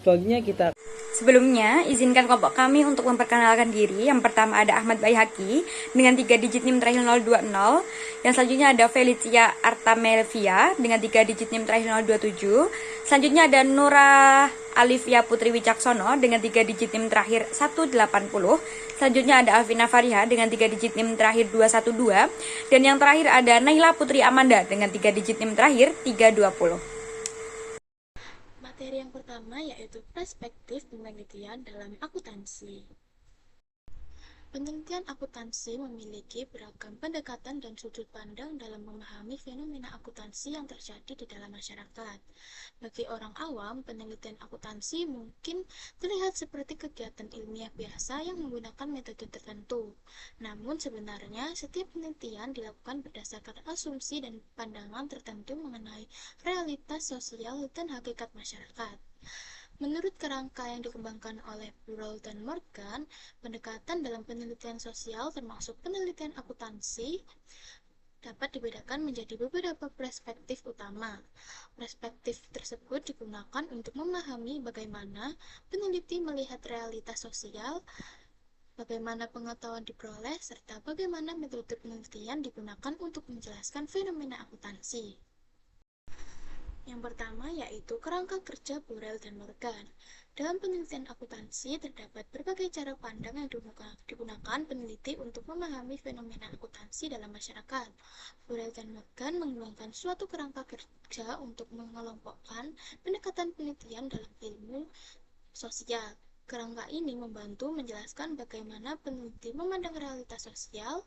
Selanjutnya kita Sebelumnya, izinkan kelompok kami untuk memperkenalkan diri. Yang pertama ada Ahmad Baihaqi dengan 3 digit NIM terakhir 020. Yang selanjutnya ada Felicia Artamelvia dengan 3 digit NIM terakhir 027. Selanjutnya ada Nura Alivia Putri Wicaksono dengan 3 digit NIM terakhir 180. Selanjutnya ada Alvina Fariha dengan 3 digit NIM terakhir 212. Dan yang terakhir ada Naila Putri Amanda dengan 3 digit NIM terakhir 320. Materi yang pertama yaitu perspektif penelitian dalam akuntansi. Penelitian akuntansi memiliki beragam pendekatan dan sudut pandang dalam memahami fenomena akuntansi yang terjadi di dalam masyarakat. Bagi orang awam, penelitian akuntansi mungkin terlihat seperti kegiatan ilmiah biasa yang menggunakan metode tertentu. Namun sebenarnya, setiap penelitian dilakukan berdasarkan asumsi dan pandangan tertentu mengenai realitas sosial dan hakikat masyarakat. Menurut kerangka yang dikembangkan oleh Burrell dan Morgan, pendekatan dalam penelitian sosial termasuk penelitian akuntansi dapat dibedakan menjadi beberapa perspektif utama. Perspektif tersebut digunakan untuk memahami bagaimana peneliti melihat realitas sosial, bagaimana pengetahuan diperoleh, serta bagaimana metode penelitian digunakan untuk menjelaskan fenomena akuntansi. Yang pertama yaitu kerangka kerja Burrell dan Morgan. Dalam penelitian akuntansi terdapat berbagai cara pandang yang digunakan peneliti untuk memahami fenomena akuntansi dalam masyarakat. Burrell dan Morgan mengembangkan suatu kerangka kerja untuk mengelompokkan pendekatan penelitian dalam ilmu sosial. Kerangka ini membantu menjelaskan bagaimana peneliti memandang realitas sosial,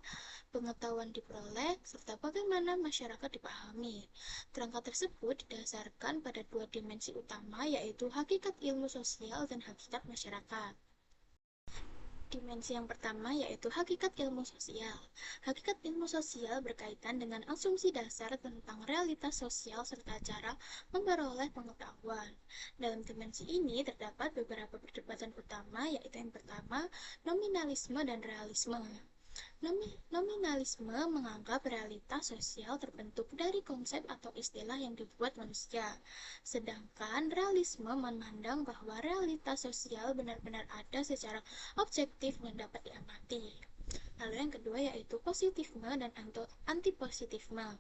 pengetahuan diperoleh, serta bagaimana masyarakat dipahami. Kerangka tersebut didasarkan pada dua dimensi utama, yaitu hakikat ilmu sosial dan hakikat masyarakat. Dimensi yang pertama yaitu hakikat ilmu sosial. Hakikat ilmu sosial berkaitan dengan asumsi dasar tentang realitas sosial serta cara memperoleh pengetahuan. Dalam dimensi ini terdapat beberapa perdebatan utama, yaitu yang pertama, nominalisme dan realisme. Nominalisme menganggap realitas sosial terbentuk dari konsep atau istilah yang dibuat manusia, sedangkan realisme memandang bahwa realitas sosial benar-benar ada secara objektif yang dapat diamati. Lalu yang kedua yaitu positifme dan antipositifme.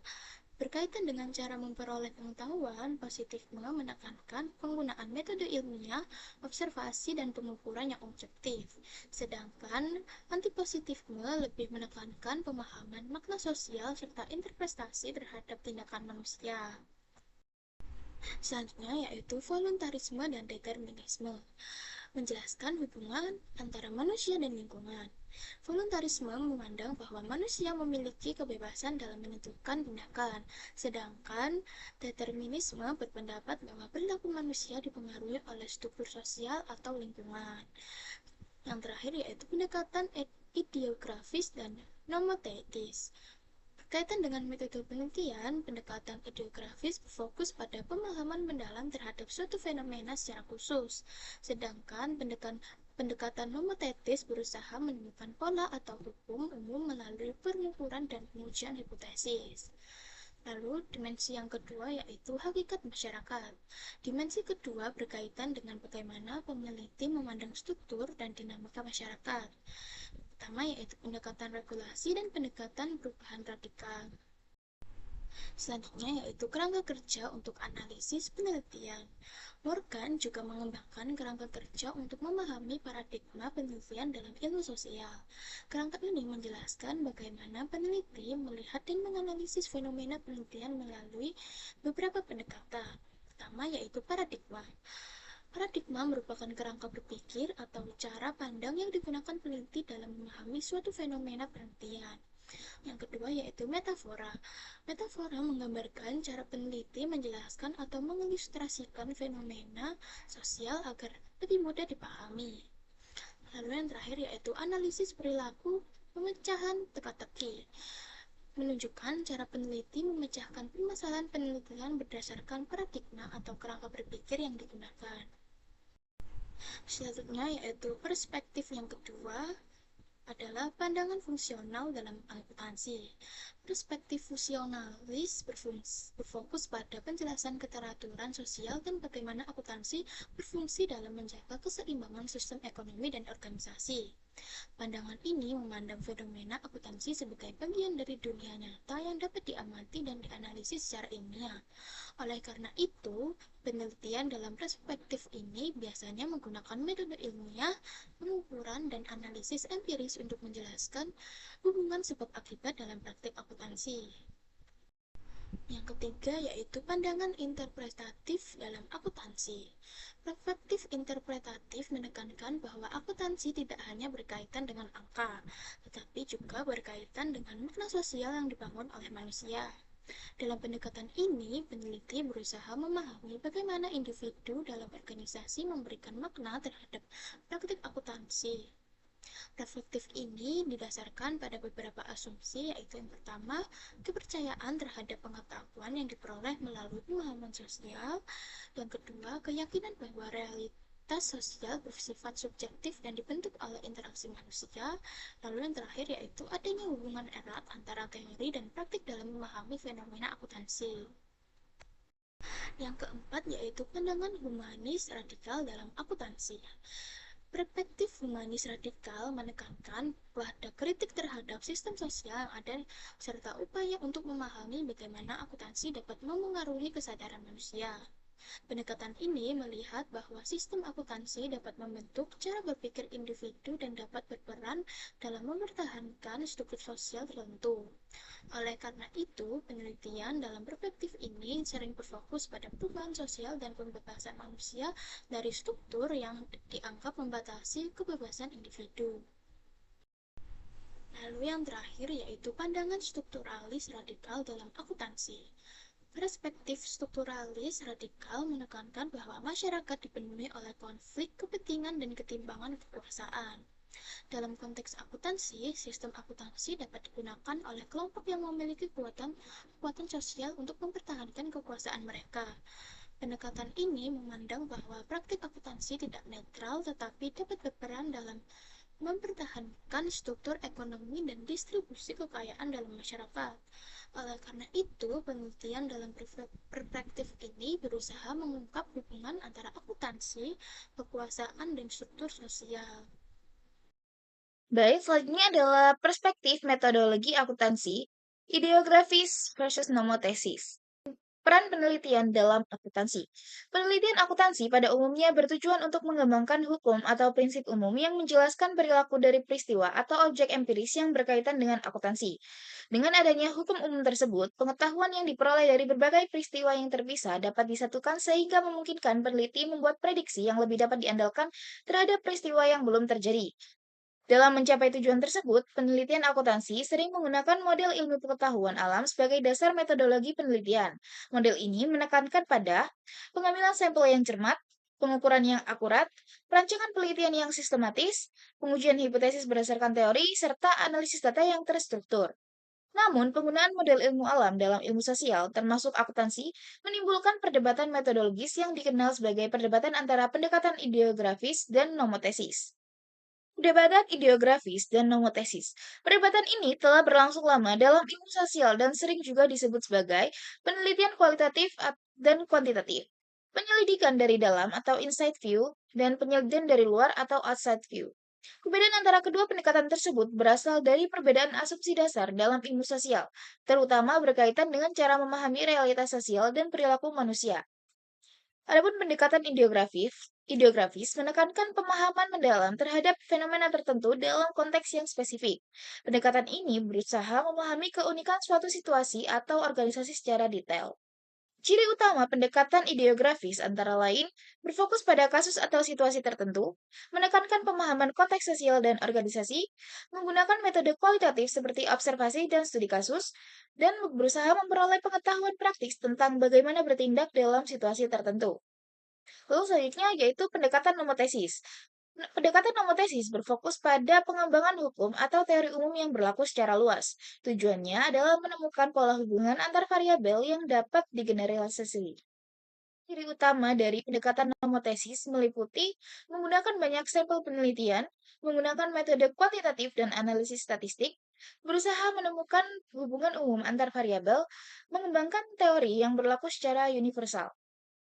Berkaitan dengan cara memperoleh pengetahuan, positifme menekankan penggunaan metode ilmiah, observasi, dan pengukuran yang objektif. Sedangkan antipositifme lebih menekankan pemahaman makna sosial serta interpretasi terhadap tindakan manusia. Selanjutnya yaitu voluntarisme dan determinisme, menjelaskan hubungan antara manusia dan lingkungan. Voluntarisme memandang bahwa manusia memiliki kebebasan dalam menentukan tindakan, sedangkan determinisme berpendapat bahwa perilaku manusia dipengaruhi oleh struktur sosial atau lingkungan. Yang terakhir yaitu pendekatan ideografis dan nomotetis. Berkaitan dengan metode penelitian, pendekatan ideografis berfokus pada pemahaman mendalam terhadap suatu fenomena secara khusus, sedangkan pendekatan nomotetis berusaha menemukan pola atau hukum umum melalui pengukuran dan pengujian hipotesis. Lalu, dimensi yang kedua yaitu hakikat masyarakat. Dimensi kedua berkaitan dengan bagaimana peneliti memandang struktur dan dinamika masyarakat. Pertama yaitu pendekatan regulasi dan pendekatan perubahan radikal. Selanjutnya yaitu kerangka kerja untuk analisis penelitian. Morgan juga mengembangkan kerangka kerja untuk memahami paradigma penelitian dalam ilmu sosial. Kerangka ini menjelaskan bagaimana peneliti melihat dan menganalisis fenomena penelitian melalui beberapa pendekatan. Pertama yaitu paradigma. Paradigma merupakan kerangka berpikir atau cara pandang yang digunakan peneliti dalam memahami suatu fenomena penelitian. Yang kedua yaitu metafora. Metafora menggambarkan cara peneliti menjelaskan atau mengilustrasikan fenomena sosial agar lebih mudah dipahami. Lalu yang terakhir yaitu analisis perilaku pemecahan teka-teki, menunjukkan cara peneliti memecahkan permasalahan penelitian berdasarkan paradigma atau kerangka berpikir yang digunakan. Selanjutnya yaitu perspektif yang kedua, adalah pandangan fungsional dalam akuntansi. Perspektif fungsionalis berfokus pada penjelasan keteraturan sosial dan bagaimana akuntansi berfungsi dalam menjaga keseimbangan sistem ekonomi dan organisasi. Pandangan ini memandang fenomena akuntansi sebagai bagian dari dunia nyata yang dapat diamati dan dianalisis secara ilmiah. Oleh karena itu, penelitian dalam perspektif ini biasanya menggunakan metode ilmiah, pengukuran, dan analisis empiris untuk menjelaskan hubungan sebab akibat dalam praktik akuntansi. Yang ketiga yaitu pandangan interpretatif dalam akuntansi. Perspektif interpretatif menekankan bahwa akuntansi tidak hanya berkaitan dengan angka, tetapi juga berkaitan dengan makna sosial yang dibangun oleh manusia. Dalam pendekatan ini, peneliti berusaha memahami bagaimana individu dalam organisasi memberikan makna terhadap praktik akuntansi. Perspektif ini didasarkan pada beberapa asumsi, yaitu yang pertama, kepercayaan terhadap pengetahuan yang diperoleh melalui pemahaman sosial. Yang kedua, keyakinan bahwa realitas sosial bersifat subjektif dan dibentuk oleh interaksi manusia. Lalu yang terakhir yaitu adanya hubungan erat antara teori dan praktik dalam memahami fenomena akuntansi. Yang keempat yaitu pandangan humanis radikal dalam akuntansi. Perspektif humanis radikal menekankan pada kritik terhadap sistem sosial yang ada serta upaya untuk memahami bagaimana akuntansi dapat memengaruhi kesadaran manusia. Pendekatan ini melihat bahwa sistem akuntansi dapat membentuk cara berpikir individu dan dapat berperan dalam mempertahankan struktur sosial tertentu. Oleh karena itu, penelitian dalam perspektif ini sering berfokus pada perubahan sosial dan pembebasan manusia dari struktur yang dianggap membatasi kebebasan individu. Lalu yang terakhir yaitu pandangan strukturalis radikal dalam akuntansi. Perspektif strukturalis radikal menekankan bahwa masyarakat dipenuhi oleh konflik kepentingan dan ketimbangan kekuasaan. Dalam konteks akuntansi, sistem akuntansi dapat digunakan oleh kelompok yang memiliki kekuatan sosial untuk mempertahankan kekuasaan mereka. Pendekatan ini memandang bahwa praktik akuntansi tidak netral tetapi dapat berperan dalam mempertahankan struktur ekonomi dan distribusi kekayaan dalam masyarakat. Oleh karena itu, penelitian dalam perspektif ini berusaha mengungkap hubungan antara akuntansi, kekuasaan, dan struktur sosial. Baik, selanjutnya adalah perspektif metodologi akuntansi, ideografis versus nomotesis. Peran penelitian dalam akuntansi. Penelitian akuntansi pada umumnya bertujuan untuk mengembangkan hukum atau prinsip umum yang menjelaskan perilaku dari peristiwa atau objek empiris yang berkaitan dengan akuntansi. Dengan adanya hukum umum tersebut, pengetahuan yang diperoleh dari berbagai peristiwa yang terpisah dapat disatukan sehingga memungkinkan peneliti membuat prediksi yang lebih dapat diandalkan terhadap peristiwa yang belum terjadi. Dalam mencapai tujuan tersebut, penelitian akuntansi sering menggunakan model ilmu pengetahuan alam sebagai dasar metodologi penelitian. Model ini menekankan pada pengambilan sampel yang cermat, pengukuran yang akurat, perancangan penelitian yang sistematis, pengujian hipotesis berdasarkan teori, serta analisis data yang terstruktur. Namun, penggunaan model ilmu alam dalam ilmu sosial, termasuk akuntansi, menimbulkan perdebatan metodologis yang dikenal sebagai perdebatan antara pendekatan ideografis dan nomotesis. Perdebatan ideografis dan nomotesis. Perdebatan ini telah berlangsung lama dalam ilmu sosial dan sering juga disebut sebagai penelitian kualitatif dan kuantitatif. Penyelidikan dari dalam atau inside view dan penyelidikan dari luar atau outside view. Perbedaan antara kedua pendekatan tersebut berasal dari perbedaan asumsi dasar dalam ilmu sosial, terutama berkaitan dengan cara memahami realitas sosial dan perilaku manusia. Adapun pendekatan ideografis menekankan pemahaman mendalam terhadap fenomena tertentu dalam konteks yang spesifik. Pendekatan ini berusaha memahami keunikan suatu situasi atau organisasi secara detail. Ciri utama pendekatan ideografis antara lain berfokus pada kasus atau situasi tertentu, menekankan pemahaman konteks sosial dan organisasi, menggunakan metode kualitatif seperti observasi dan studi kasus, dan berusaha memperoleh pengetahuan praktis tentang bagaimana bertindak dalam situasi tertentu. Lalu selanjutnya yaitu pendekatan nomotesis. Pendekatan nomotesis berfokus pada pengembangan hukum atau teori umum yang berlaku secara luas. Tujuannya adalah menemukan pola hubungan antar variabel yang dapat digeneralisasi. Ciri utama dari pendekatan nomotesis meliputi menggunakan banyak sampel penelitian, menggunakan metode kuantitatif dan analisis statistik, berusaha menemukan hubungan umum antar variabel, mengembangkan teori yang berlaku secara universal.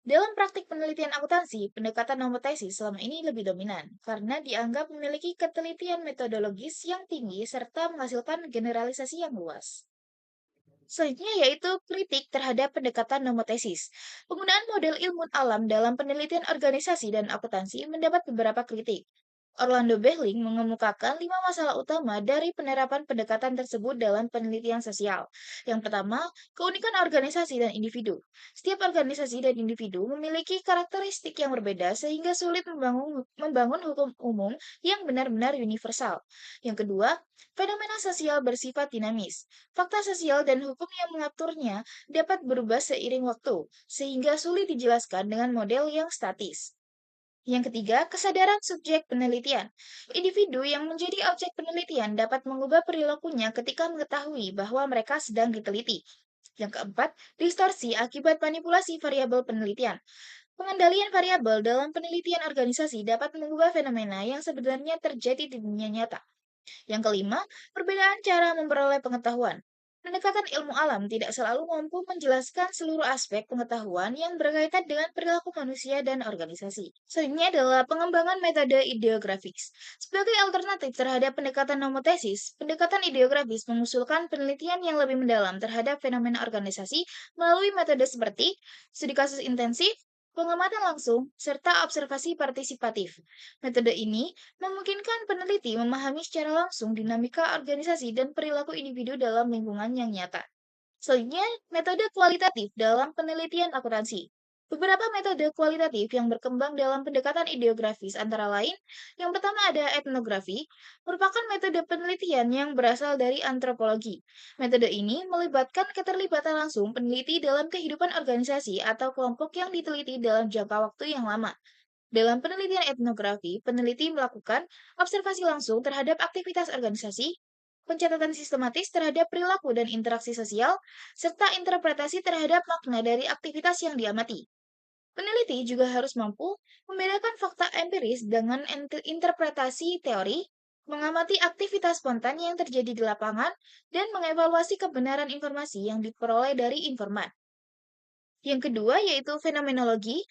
Dalam praktik penelitian akuntansi, pendekatan nomotesis selama ini lebih dominan karena dianggap memiliki ketelitian metodologis yang tinggi serta menghasilkan generalisasi yang luas. Selanjutnya yaitu kritik terhadap pendekatan nomotesis. Penggunaan model ilmu alam dalam penelitian organisasi dan akuntansi mendapat beberapa kritik. Orlando Behling mengemukakan 5 masalah utama dari penerapan pendekatan tersebut dalam penelitian sosial. Yang pertama, keunikan organisasi dan individu. Setiap organisasi dan individu memiliki karakteristik yang berbeda sehingga sulit membangun hukum umum yang benar-benar universal. Yang kedua, fenomena sosial bersifat dinamis. Fakta sosial dan hukum yang mengaturnya dapat berubah seiring waktu, sehingga sulit dijelaskan dengan model yang statis. Yang ketiga, kesadaran subjek penelitian. Individu yang menjadi objek penelitian dapat mengubah perilakunya ketika mengetahui bahwa mereka sedang diteliti. Yang keempat, distorsi akibat manipulasi variabel penelitian. Pengendalian variabel dalam penelitian organisasi dapat mengubah fenomena yang sebenarnya terjadi di dunia nyata. Yang kelima, perbedaan cara memperoleh pengetahuan. Pendekatan ilmu alam tidak selalu mampu menjelaskan seluruh aspek pengetahuan yang berkaitan dengan perilaku manusia dan organisasi. Selanjutnya adalah pengembangan metode ideografis. Sebagai alternatif terhadap pendekatan nomotesis, pendekatan ideografis mengusulkan penelitian yang lebih mendalam terhadap fenomena organisasi melalui metode seperti studi kasus intensif, pengamatan langsung, serta observasi partisipatif. Metode ini memungkinkan peneliti memahami secara langsung dinamika organisasi dan perilaku individu dalam lingkungan yang nyata. Selanjutnya, metode kualitatif dalam penelitian akuntansi. Beberapa metode kualitatif yang berkembang dalam pendekatan ideografis antara lain, yang pertama ada etnografi, merupakan metode penelitian yang berasal dari antropologi. Metode ini melibatkan keterlibatan langsung peneliti dalam kehidupan organisasi atau kelompok yang diteliti dalam jangka waktu yang lama. Dalam penelitian etnografi, peneliti melakukan observasi langsung terhadap aktivitas organisasi, pencatatan sistematis terhadap perilaku dan interaksi sosial, serta interpretasi terhadap makna dari aktivitas yang diamati. Peneliti juga harus mampu membedakan fakta empiris dengan interpretasi teori, mengamati aktivitas spontan yang terjadi di lapangan, dan mengevaluasi kebenaran informasi yang diperoleh dari informan. Yang kedua yaitu fenomenologi.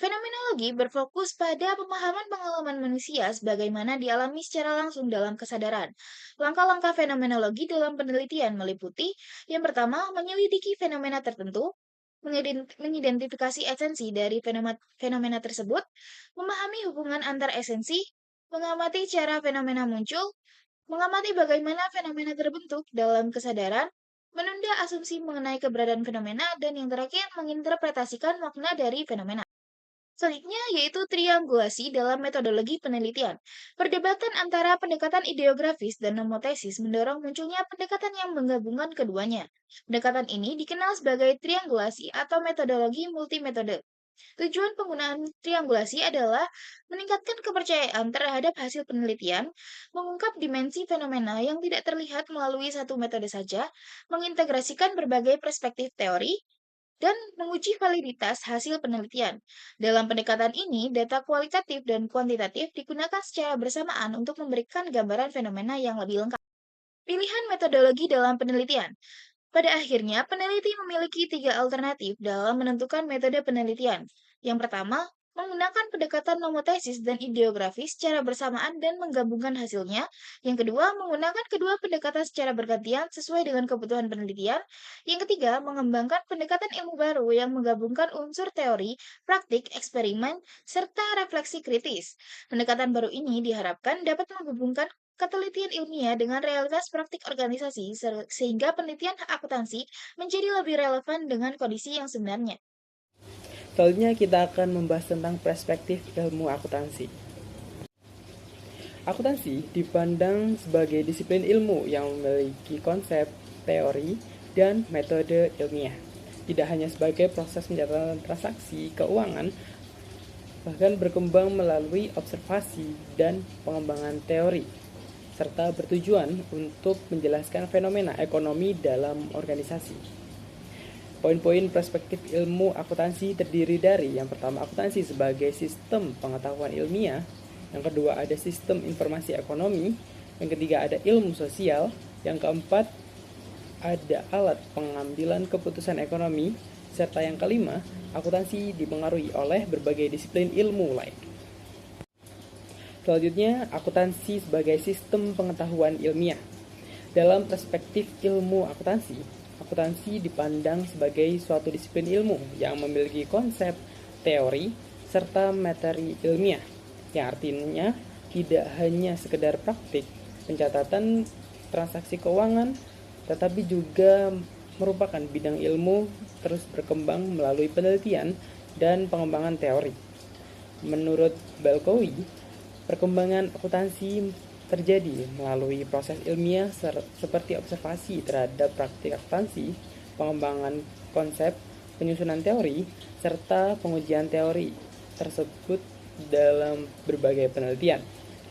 Fenomenologi berfokus pada pemahaman pengalaman manusia sebagaimana dialami secara langsung dalam kesadaran. Langkah-langkah fenomenologi dalam penelitian meliputi yang pertama, menyelidiki fenomena tertentu, mengidentifikasi esensi dari fenomena tersebut, memahami hubungan antar esensi, mengamati cara fenomena muncul, mengamati bagaimana fenomena terbentuk dalam kesadaran, menunda asumsi mengenai keberadaan fenomena, dan yang terakhir menginterpretasikan makna dari fenomena. Selanjutnya yaitu triangulasi dalam metodologi penelitian. Perdebatan antara pendekatan ideografis dan nomotesis mendorong munculnya pendekatan yang menggabungkan keduanya. Pendekatan ini dikenal sebagai triangulasi atau metodologi multimetode. Tujuan penggunaan triangulasi adalah meningkatkan kepercayaan terhadap hasil penelitian, mengungkap dimensi fenomena yang tidak terlihat melalui satu metode saja, mengintegrasikan berbagai perspektif teori, dan menguji validitas hasil penelitian. Dalam pendekatan ini, data kualitatif dan kuantitatif digunakan secara bersamaan untuk memberikan gambaran fenomena yang lebih lengkap. Pilihan metodologi dalam penelitian. Pada akhirnya, peneliti memiliki 3 alternatif dalam menentukan metode penelitian. Yang pertama, menggunakan pendekatan nomotesis dan ideografi secara bersamaan dan menggabungkan hasilnya. Yang kedua, menggunakan kedua pendekatan secara bergantian sesuai dengan kebutuhan penelitian. Yang ketiga, mengembangkan pendekatan ilmu baru yang menggabungkan unsur teori, praktik, eksperimen, serta refleksi kritis. Pendekatan baru ini diharapkan dapat menghubungkan ketelitian ilmiah dengan realitas praktik organisasi sehingga penelitian akuntansi menjadi lebih relevan dengan kondisi yang sebenarnya. Selanjutnya kita akan membahas tentang perspektif ilmu akuntansi. Akuntansi dipandang sebagai disiplin ilmu yang memiliki konsep, teori, dan metode ilmiah. Tidak hanya sebagai proses pencatatan transaksi keuangan, bahkan berkembang melalui observasi dan pengembangan teori, serta bertujuan untuk menjelaskan fenomena ekonomi dalam organisasi. Poin-poin perspektif ilmu akuntansi terdiri dari yang pertama akuntansi sebagai sistem pengetahuan ilmiah, yang kedua ada sistem informasi ekonomi, yang ketiga ada ilmu sosial, yang keempat ada alat pengambilan keputusan ekonomi, serta yang kelima akuntansi dipengaruhi oleh berbagai disiplin ilmu lain. Selanjutnya, akuntansi sebagai sistem pengetahuan ilmiah. Dalam perspektif ilmu akuntansi, akuntansi dipandang sebagai suatu disiplin ilmu yang memiliki konsep, teori, serta materi ilmiah, yang artinya tidak hanya sekedar praktik pencatatan transaksi keuangan, tetapi juga merupakan bidang ilmu terus berkembang melalui penelitian dan pengembangan teori. Menurut Balkowi, perkembangan akuntansi terjadi melalui proses ilmiah seperti observasi terhadap praktik akuntansi, pengembangan konsep, penyusunan teori, serta pengujian teori tersebut dalam berbagai penelitian.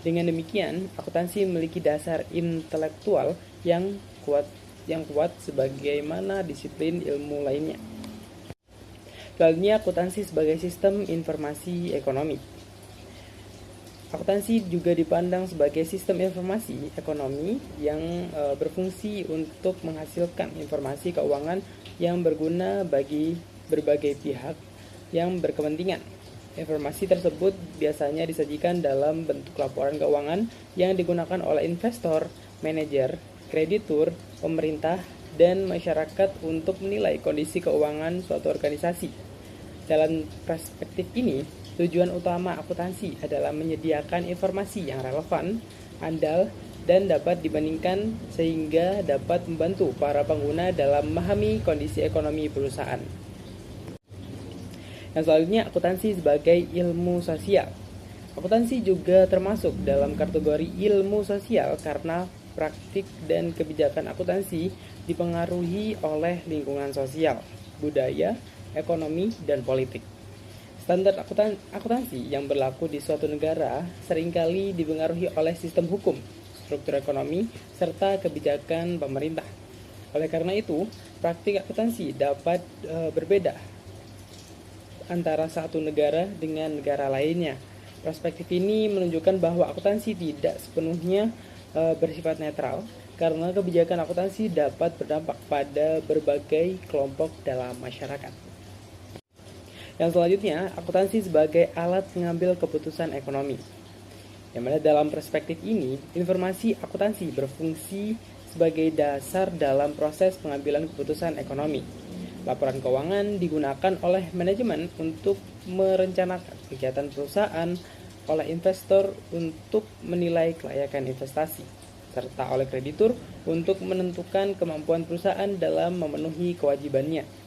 Dengan demikian, akuntansi memiliki dasar intelektual yang kuat sebagaimana disiplin ilmu lainnya. Selanjutnya, akuntansi sebagai sistem informasi ekonomi. Akuntansi juga dipandang sebagai sistem informasi ekonomi yang berfungsi untuk menghasilkan informasi keuangan yang berguna bagi berbagai pihak yang berkepentingan. Informasi tersebut biasanya disajikan dalam bentuk laporan keuangan yang digunakan oleh investor, manajer, kreditur, pemerintah, dan masyarakat untuk menilai kondisi keuangan suatu organisasi. Dalam perspektif ini, tujuan utama akuntansi adalah menyediakan informasi yang relevan, andal, dan dapat dibandingkan sehingga dapat membantu para pengguna dalam memahami kondisi ekonomi perusahaan. Yang selanjutnya, akuntansi sebagai ilmu sosial. Akuntansi juga termasuk dalam kategori ilmu sosial karena praktik dan kebijakan akuntansi dipengaruhi oleh lingkungan sosial, budaya, ekonomi, dan politik. Standar akuntansi yang berlaku di suatu negara seringkali dipengaruhi oleh sistem hukum, struktur ekonomi, serta kebijakan pemerintah. Oleh karena itu, praktik akuntansi dapat berbeda antara satu negara dengan negara lainnya. Perspektif ini menunjukkan bahwa akuntansi tidak sepenuhnya bersifat netral, karena kebijakan akuntansi dapat berdampak pada berbagai kelompok dalam masyarakat. Yang selanjutnya, akuntansi sebagai alat mengambil keputusan ekonomi. Yang mana dalam perspektif ini, informasi akuntansi berfungsi sebagai dasar dalam proses pengambilan keputusan ekonomi. Laporan keuangan digunakan oleh manajemen untuk merencanakan kegiatan perusahaan, oleh investor untuk menilai kelayakan investasi, serta oleh kreditur untuk menentukan kemampuan perusahaan dalam memenuhi kewajibannya.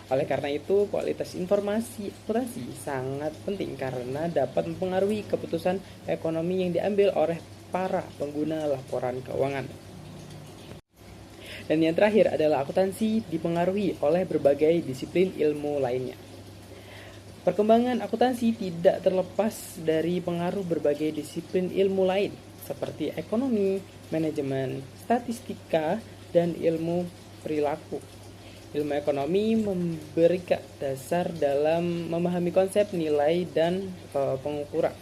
Oleh karena itu, kualitas informasi akuntansi sangat penting karena dapat mempengaruhi keputusan ekonomi yang diambil oleh para pengguna laporan keuangan. Dan yang terakhir adalah akuntansi dipengaruhi oleh berbagai disiplin ilmu lainnya. Perkembangan akuntansi tidak terlepas dari pengaruh berbagai disiplin ilmu lain seperti ekonomi, manajemen, statistika, dan ilmu perilaku. Ilmu ekonomi memberikan dasar dalam memahami konsep nilai dan pengukuran.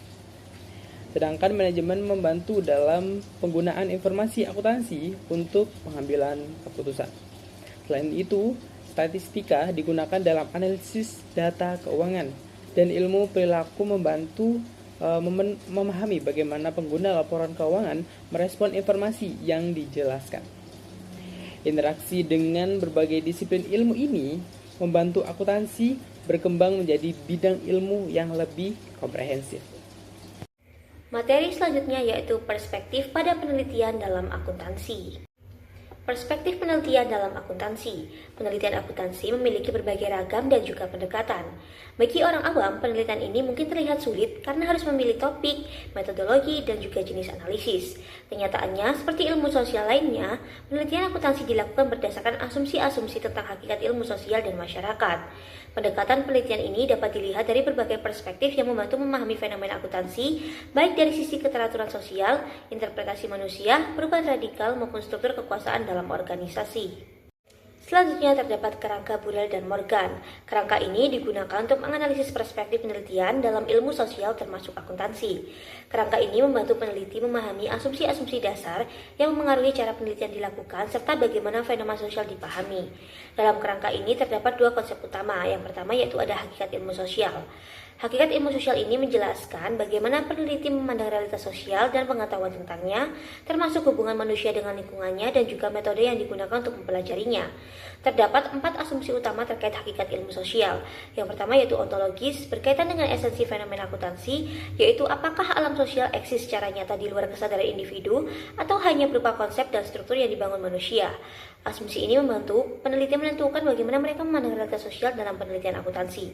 Sedangkan manajemen membantu dalam penggunaan informasi akuntansi untuk pengambilan keputusan. Selain itu, statistika digunakan dalam analisis data keuangan dan ilmu perilaku membantu memahami bagaimana pengguna laporan keuangan merespon informasi yang dijelaskan. Interaksi dengan berbagai disiplin ilmu ini membantu akuntansi berkembang menjadi bidang ilmu yang lebih komprehensif. Materi selanjutnya yaitu perspektif pada penelitian dalam akuntansi. Perspektif penelitian dalam akuntansi. Penelitian akuntansi memiliki berbagai ragam dan juga pendekatan. Bagi orang awam, penelitian ini mungkin terlihat sulit karena harus memilih topik, metodologi, dan juga jenis analisis. Kenyataannya, seperti ilmu sosial lainnya, penelitian akuntansi dilakukan berdasarkan asumsi-asumsi tentang hakikat ilmu sosial dan masyarakat. Pendekatan penelitian ini dapat dilihat dari berbagai perspektif yang membantu memahami fenomena akuntansi, baik dari sisi keteraturan sosial, interpretasi manusia, perubahan radikal, maupun struktur kekuasaan dalam organisasi. Selanjutnya terdapat kerangka Burrell dan Morgan. Kerangka ini digunakan untuk menganalisis perspektif penelitian dalam ilmu sosial termasuk akuntansi. Kerangka ini membantu peneliti memahami asumsi-asumsi dasar yang memengaruhi cara penelitian dilakukan serta bagaimana fenomena sosial dipahami. Dalam kerangka ini terdapat dua konsep utama. Yang pertama yaitu ada hakikat ilmu sosial. Hakikat ilmu sosial ini menjelaskan bagaimana peneliti memandang realitas sosial dan pengetahuan tentangnya, termasuk hubungan manusia dengan lingkungannya dan juga metode yang digunakan untuk mempelajarinya. Terdapat 4 asumsi utama terkait hakikat ilmu sosial. Yang pertama yaitu ontologis, berkaitan dengan esensi fenomena akuntansi, yaitu apakah alam sosial eksis secara nyata di luar kesadaran individu atau hanya berupa konsep dan struktur yang dibangun manusia. Asumsi ini membantu peneliti menentukan bagaimana mereka memandang realitas sosial dalam penelitian akuntansi.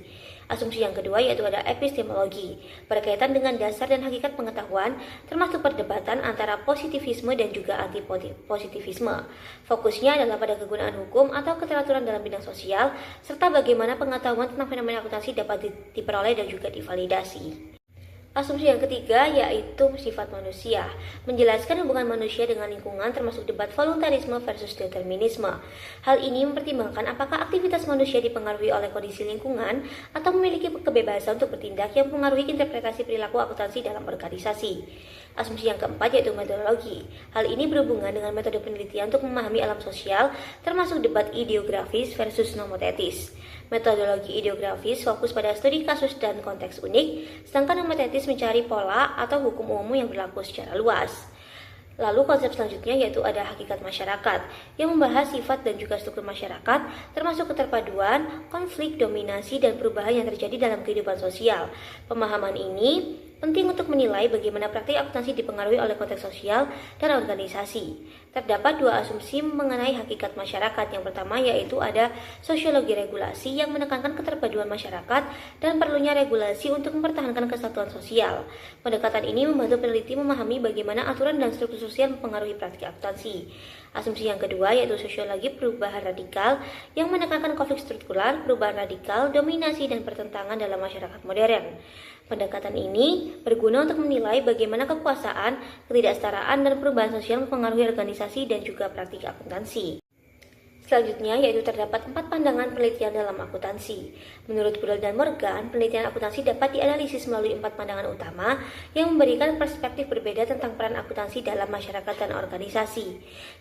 Asumsi yang kedua yaitu ada epistemologi, berkaitan dengan dasar dan hakikat pengetahuan, termasuk perdebatan antara positivisme dan juga anti-positivisme. Fokusnya adalah pada kegunaan hukum atau keteraturan dalam bidang sosial, serta bagaimana pengetahuan tentang fenomena akuntansi dapat diperoleh dan juga divalidasi. Asumsi yang ketiga yaitu sifat manusia, menjelaskan hubungan manusia dengan lingkungan termasuk debat voluntarisme versus determinisme. Hal ini mempertimbangkan apakah aktivitas manusia dipengaruhi oleh kondisi lingkungan atau memiliki kebebasan untuk bertindak yang mempengaruhi interpretasi perilaku akuntansi dalam organisasi. Asumsi yang keempat yaitu metodologi. Hal ini berhubungan dengan metode penelitian untuk memahami alam sosial, termasuk debat ideografis versus nomotetis. Metodologi ideografis fokus pada studi kasus dan konteks unik, sedangkan nomotetis mencari pola atau hukum umum yang berlaku secara luas. Lalu konsep selanjutnya yaitu ada hakikat masyarakat, yang membahas sifat dan juga struktur masyarakat, termasuk keterpaduan, konflik, dominasi, dan perubahan yang terjadi dalam kehidupan sosial. Pemahaman ini penting untuk menilai bagaimana praktik akuntansi dipengaruhi oleh konteks sosial dan organisasi. Terdapat 2 asumsi mengenai hakikat masyarakat. Yang pertama yaitu ada sosiologi regulasi yang menekankan keterpaduan masyarakat dan perlunya regulasi untuk mempertahankan kesatuan sosial. Pendekatan ini membantu peneliti memahami bagaimana aturan dan struktur sosial mempengaruhi praktik akuntansi. Asumsi yang kedua yaitu sosiologi perubahan radikal yang menekankan konflik struktural, perubahan radikal, dominasi, dan pertentangan dalam masyarakat modern. Pendekatan ini berguna untuk menilai bagaimana kekuasaan, ketidaksetaraan, dan perubahan sosial mempengaruhi organisasi dan juga praktik akuntansi. Selanjutnya yaitu terdapat 4 pandangan penelitian dalam akuntansi. Menurut Burrell dan Morgan, penelitian akuntansi dapat dianalisis melalui 4 pandangan utama yang memberikan perspektif berbeda tentang peran akuntansi dalam masyarakat dan organisasi.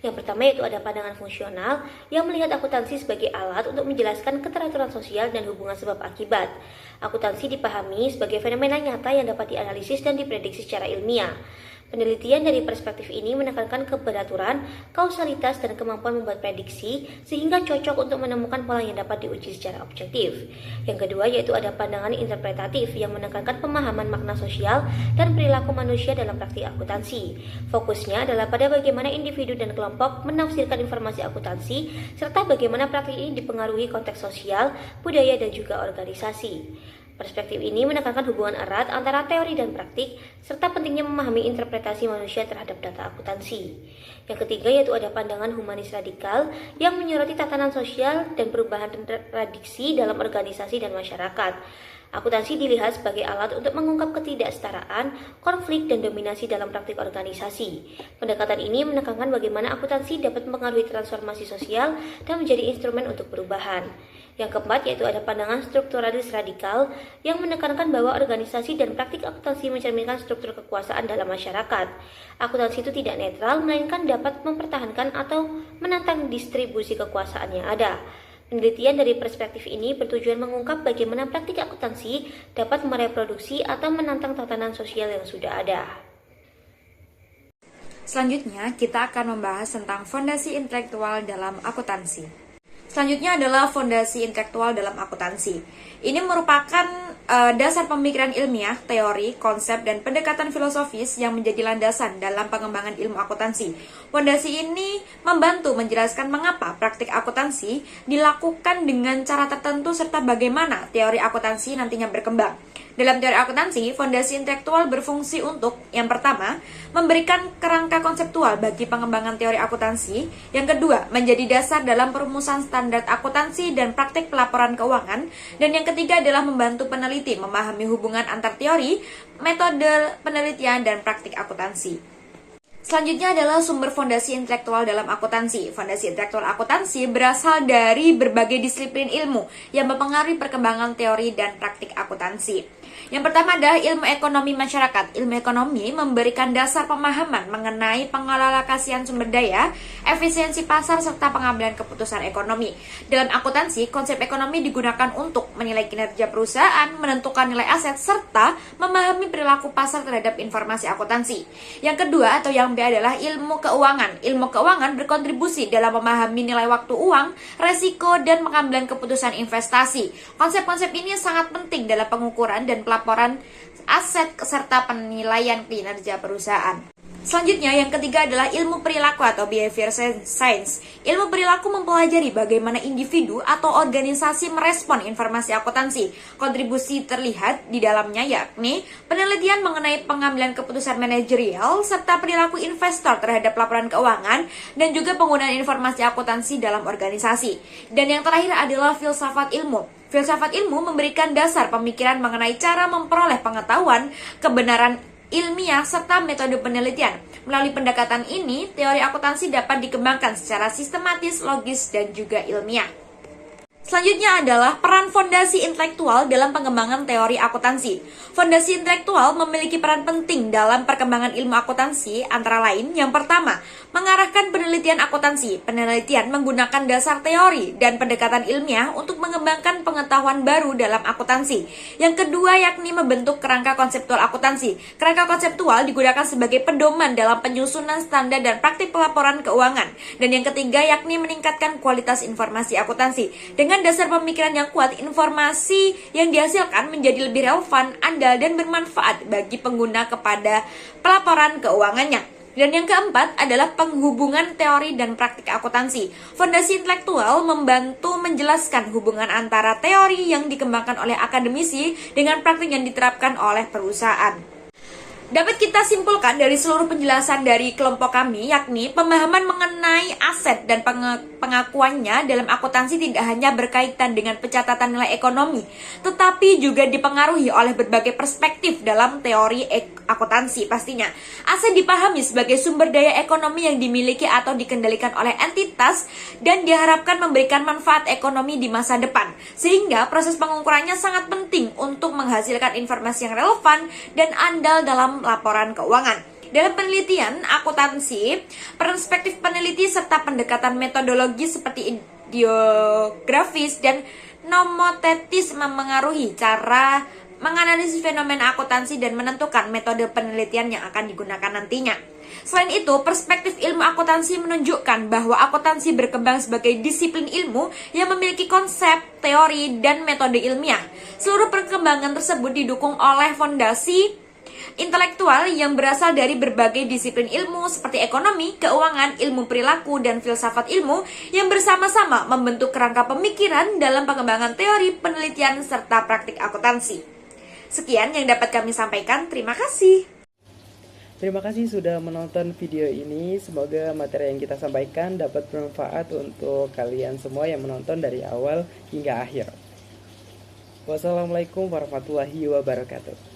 Yang pertama yaitu ada pandangan fungsional yang melihat akuntansi sebagai alat untuk menjelaskan keteraturan sosial dan hubungan sebab akibat. Akuntansi dipahami sebagai fenomena nyata yang dapat dianalisis dan diprediksi secara ilmiah. Penelitian dari perspektif ini menekankan keberaturan, kausalitas, dan kemampuan membuat prediksi sehingga cocok untuk menemukan pola yang dapat diuji secara objektif. Yang kedua yaitu ada pandangan interpretatif yang menekankan pemahaman makna sosial dan perilaku manusia dalam praktik akuntansi. Fokusnya adalah pada bagaimana individu dan kelompok menafsirkan informasi akuntansi serta bagaimana praktik ini dipengaruhi konteks sosial, budaya, dan juga organisasi. Perspektif ini menekankan hubungan erat antara teori dan praktik, serta pentingnya memahami interpretasi manusia terhadap data akuntansi. Yang ketiga yaitu ada pandangan humanis radikal yang menyoroti tatanan sosial dan perubahan tradisi dalam organisasi dan masyarakat. Akuntansi dilihat sebagai alat untuk mengungkap ketidaksetaraan, konflik, dan dominasi dalam praktik organisasi. Pendekatan ini menekankan bagaimana akuntansi dapat mempengaruhi transformasi sosial dan menjadi instrumen untuk perubahan. Yang keempat yaitu ada pandangan strukturalis radikal yang menekankan bahwa organisasi dan praktik akuntansi mencerminkan struktur kekuasaan dalam masyarakat. Akuntansi itu tidak netral, melainkan dapat mempertahankan atau menantang distribusi kekuasaan yang ada. Penelitian dari perspektif ini bertujuan mengungkap bagaimana praktik akuntansi dapat mereproduksi atau menantang tatanan sosial yang sudah ada. Selanjutnya, kita akan membahas tentang fondasi intelektual dalam akuntansi. Selanjutnya adalah fondasi intelektual dalam akuntansi. Ini merupakan dasar pemikiran ilmiah, teori, konsep, dan pendekatan filosofis yang menjadi landasan dalam pengembangan ilmu akuntansi. Fondasi ini membantu menjelaskan mengapa praktik akuntansi dilakukan dengan cara tertentu serta bagaimana teori akuntansi nantinya berkembang. Dalam teori akuntansi, fondasi intelektual berfungsi untuk, yang pertama, memberikan kerangka konseptual bagi pengembangan teori akuntansi. Yang kedua, menjadi dasar dalam perumusan standar akuntansi dan praktik pelaporan keuangan. Dan yang ketiga adalah membantu peneliti memahami hubungan antar teori, metode penelitian, dan praktik akuntansi. Selanjutnya adalah sumber fondasi intelektual dalam akuntansi. Fondasi intelektual akuntansi berasal dari berbagai disiplin ilmu yang mempengaruhi perkembangan teori dan praktik akuntansi. Yang pertama adalah ilmu ekonomi masyarakat. Ilmu ekonomi memberikan dasar pemahaman mengenai pengalokasian sumber daya, efisiensi pasar, serta pengambilan keputusan ekonomi. Dalam akuntansi, konsep ekonomi digunakan untuk menilai kinerja perusahaan, menentukan nilai aset, serta memahami perilaku pasar terhadap informasi akuntansi. Yang kedua atau yang B adalah ilmu keuangan. Ilmu keuangan berkontribusi dalam memahami nilai waktu uang, resiko, dan pengambilan keputusan investasi. Konsep-konsep ini sangat penting dalam pengukuran dan pelaporan aset serta penilaian kinerja perusahaan. Selanjutnya, yang ketiga adalah ilmu perilaku atau behavior science. Ilmu perilaku mempelajari bagaimana individu atau organisasi merespon informasi akuntansi. Kontribusi terlihat di dalamnya yakni penelitian mengenai pengambilan keputusan manajerial serta perilaku investor terhadap laporan keuangan dan juga penggunaan informasi akuntansi dalam organisasi. Dan yang terakhir adalah filsafat ilmu. Filsafat ilmu memberikan dasar pemikiran mengenai cara memperoleh pengetahuan, kebenaran ilmiah, serta metode penelitian. Melalui pendekatan ini, teori akuntansi dapat dikembangkan secara sistematis, logis, dan juga ilmiah. Selanjutnya adalah peran fondasi intelektual dalam pengembangan teori akuntansi. Fondasi intelektual memiliki peran penting dalam perkembangan ilmu akuntansi, antara lain yang pertama, mengarahkan penelitian akuntansi. Penelitian menggunakan dasar teori dan pendekatan ilmiah untuk mengembangkan pengetahuan baru dalam akuntansi. Yang kedua yakni membentuk kerangka konseptual akuntansi. Kerangka konseptual digunakan sebagai pedoman dalam penyusunan standar dan praktik pelaporan keuangan. Dan yang ketiga yakni meningkatkan kualitas informasi akuntansi. Dengan dasar pemikiran yang kuat, informasi yang dihasilkan menjadi lebih relevan, andal, dan bermanfaat bagi pengguna kepada pelaporan keuangannya. Dan yang keempat adalah penghubungan teori dan praktik akuntansi. Fondasi intelektual membantu menjelaskan hubungan antara teori yang dikembangkan oleh akademisi dengan praktik yang diterapkan oleh perusahaan. Dapat kita simpulkan dari seluruh penjelasan dari kelompok kami, yakni pemahaman mengenai aset dan pengakuannya dalam akuntansi tidak hanya berkaitan dengan pencatatan nilai ekonomi, tetapi juga dipengaruhi oleh berbagai perspektif dalam teori akuntansi pastinya. Aset dipahami sebagai sumber daya ekonomi yang dimiliki atau dikendalikan oleh entitas dan diharapkan memberikan manfaat ekonomi di masa depan, sehingga proses pengukurannya sangat penting untuk menghasilkan informasi yang relevan dan andal dalam laporan keuangan. Dalam penelitian akuntansi, perspektif peneliti serta pendekatan metodologi seperti ideografis dan nomotetis memengaruhi cara menganalisis fenomena akuntansi dan menentukan metode penelitian yang akan digunakan nantinya. Selain itu, perspektif ilmu akuntansi menunjukkan bahwa akuntansi berkembang sebagai disiplin ilmu yang memiliki konsep, teori, dan metode ilmiah. Seluruh perkembangan tersebut didukung oleh fondasi intelektual yang berasal dari berbagai disiplin ilmu seperti ekonomi, keuangan, ilmu perilaku, dan filsafat ilmu yang bersama-sama membentuk kerangka pemikiran dalam pengembangan teori, penelitian, serta praktik akuntansi. Sekian yang dapat kami sampaikan. Terima kasih. Terima kasih sudah menonton video ini. Semoga materi yang kita sampaikan dapat bermanfaat untuk kalian semua yang menonton dari awal hingga akhir. Wassalamualaikum warahmatullahi wabarakatuh.